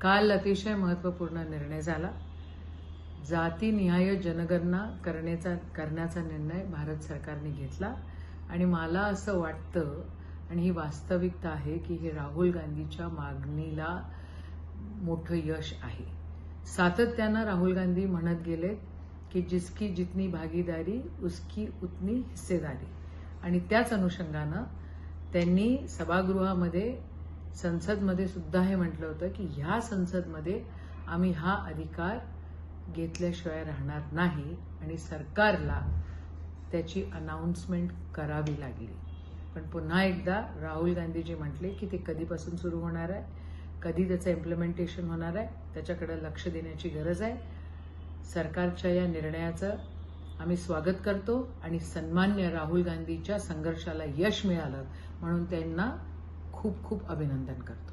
काल अतिशय महत्त्वपूर्ण निर्णय झाला. जातीनिहाय जनगणना करण्याचा निर्णय भारत सरकारने घेतला आणि मला असं वाटतं आणि ही वास्तविकता आहे की हे राहुल गांधीच्या मागणीला मोठं यश आहे. सातत्यानं राहुल गांधी म्हणत गेलेत की जिसकी जितनी भागीदारी उसकी उतनी हिस्सेदारी, आणि त्याच अनुषंगानं त्यांनी सभागृहामध्ये संसदमध्ये सुद्धा हे म्हटलं होतं की ह्या संसदमध्ये आम्ही हा अधिकार घेतल्याशिवाय राहणार नाही आणि सरकारला त्याची अनाउन्समेंट करावी लागली. पण पुन्हा एकदा राहुल गांधीजी म्हटले की ते कधीपासून सुरू होणार आहे, कधी त्याचं इम्प्लिमेंटेशन होणार आहे, त्याच्याकडे लक्ष देण्याची गरज आहे. सरकारच्या या निर्णयाचं आम्ही स्वागत करतो आणि सन्मान्य राहुल गांधीच्या संघर्षाला यश मिळालं म्हणून त्यांना खूप खूप अभिनंदन करतो.